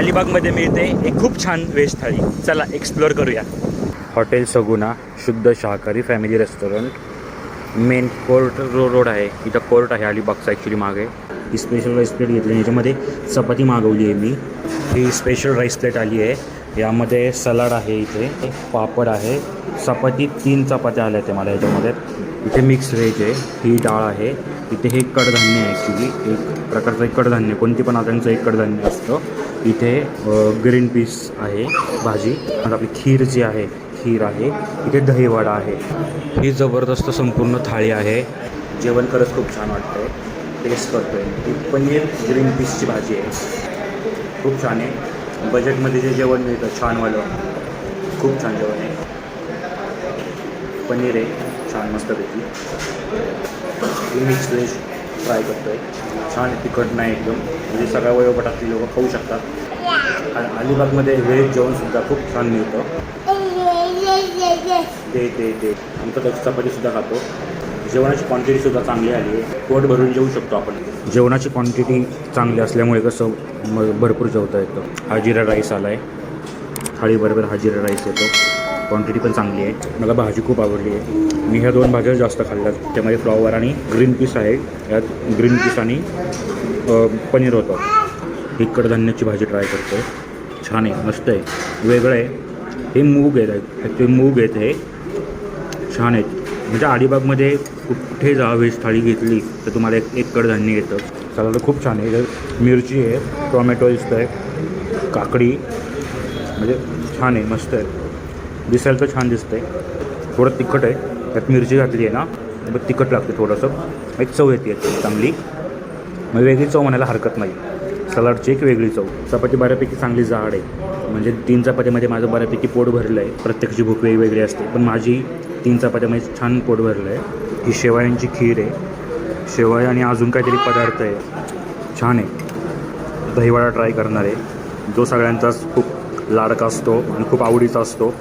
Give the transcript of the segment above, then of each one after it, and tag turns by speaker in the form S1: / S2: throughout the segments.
S1: अलिबागमध्ये मिळते एक खूप छान व्हेज थाळी. चला एक्सप्लोअर करूया. हॉटेल सगुना शुद्ध शाकाहारी family restaurant main court road आहे. इथं कोर्ट आहे अलिबागचा ॲक्च्युली मागे. ही स्पेशल राईस प्लेट घेतली, याच्यामध्ये चपाती मागवली आहे मी. ही स्पेशल राईस प्लेट आली आहे. यामध्ये सलाड आहे, इथे पापड आहे, चपाती 3 चपात्या आल्या आहेत मला याच्यामध्ये. इथे मिक्स व्हेज आहे, ही डाळ आहे. इथे हे कडधान्य आहे ॲक्च्युली, एक प्रकारचं एक कडधान्य, कोणती पण आटांचं एक कडधान्य असतं. इथे ग्रीन पीस आहे भाजी. आता आपली खीर जी आहे, खीर आहे. इथे दहीवडा आहे. ही जबरदस्त संपूर्ण थाळी आहे. जेवण खरंच खूप छान वाटतं आहे. टेस्ट करतो आहे. ही पनीर ग्रीन पीसची भाजी आहे, खूप छान आहे. बजेटमध्ये जे जेवण मिळतं छानवालं, खूप छान जेवण आहे. पनीर आहे छान मस्तपैकी. मिक्स व्हेज ट्राय करतो आहे. छान तिखट नाही एकदम, म्हणजे सगळ्या वयोगटातली लोकं खाऊ शकतात. आणि अलिबागमध्ये व्हेज जेवणसुद्धा खूप छान मिळतं. ते आमचं तर चपातीसुद्धा खातो. जेवणाची क्वांटिटीसुद्धा चांगली आली आहे, पोट भरून जेवू शकतो आपण. जेवणाची क्वांटिटी चांगली असल्यामुळे कसं भरपूर जेवता येतं. हा जिरा राईस आला आहे, थाळीबरोबर हा जिरा राईस येतो. क्वांटिटी पण चांगली आहे. मला भाजी खूप आवडली आहे. मी ह्या 2 भाज्या जास्त खाल्ल्यात. त्यामध्ये फ्लॉवर आणि ग्रीन पीस आहे. यात ग्रीन पीस आणि पनीर होतं. ही कडधान्याची भाजी ट्राय करतो आहे. छान आहे, मस्त आहे, वेगळं आहे. हे मूग आहेत, ते मूग आहेत, हे छान आहेत. म्हणजे अलिबागमध्ये कुठे जा व्हेज थाळी घेतली तर तुम्हाला एक कडधान्य येतं. सलाड खूप छान आहे. मिरची आहे, टोमॅटो दिसतं आहे, काकडी, म्हणजे छान आहे, मस्त आहे. दिसायला तर छान दिसतं आहे. थोडं तिखट आहे, त्यात मिरची घातली आहे ना, मग तिखट लागते थोडंसं. एक चव येते चांगली, मग वेगळी चव म्हणायला हरकत नाही. सलाडची एक वेगळी चव. चपाती बऱ्यापैकी चांगली जाड आहे, म्हणजे 3 चपात्यामध्ये माझं बऱ्यापैकी पोट भरलं आहे. प्रत्येकाची भूक वेगवेगळी असते, पण माझी 3 चपात्यामध्ये छान पोट भरलं आहे. ही शेवयांची खीर आहे, शेवया आणि अजून काहीतरी पदार्थ आहे, छान आहे. दहीवडा ट्राय करणार आहे, जो सगळ्यांचाच खूप लाडका असतो आणि खूप आवडीचा असतो.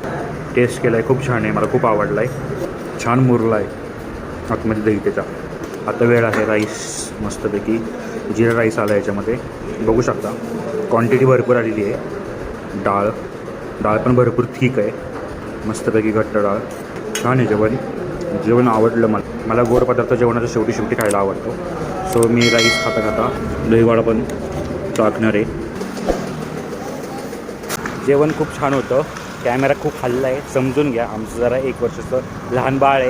S1: टेस्ट केला आहे, खूप छान आहे, मला खूप आवडला आहे. छान मुरला आहे आतमध्ये दही त्याच्या. आता वेळ आहे राईस मस्तपैकी. जिरा राईस आला याच्यामध्ये, बघू शकता. क्वांटिटी भरपूर आलेली आहे. डाळ पण भरपूर ठीक आहे, मस्तपैकी घट्ट डाळ. छान आहे जेवण आवडलं मला गोड पदार्थ जेवणाच्या शेवटी खायला आवडतो. सो मी राईस खाता दहीवडा पण टाकणार आहे. जेवण खूप छान होतं. कॅमेरा खूप हल्ला आहे, समजून घ्या. आमचं जरा 1 वर्षाचं लहान बाळ आहे.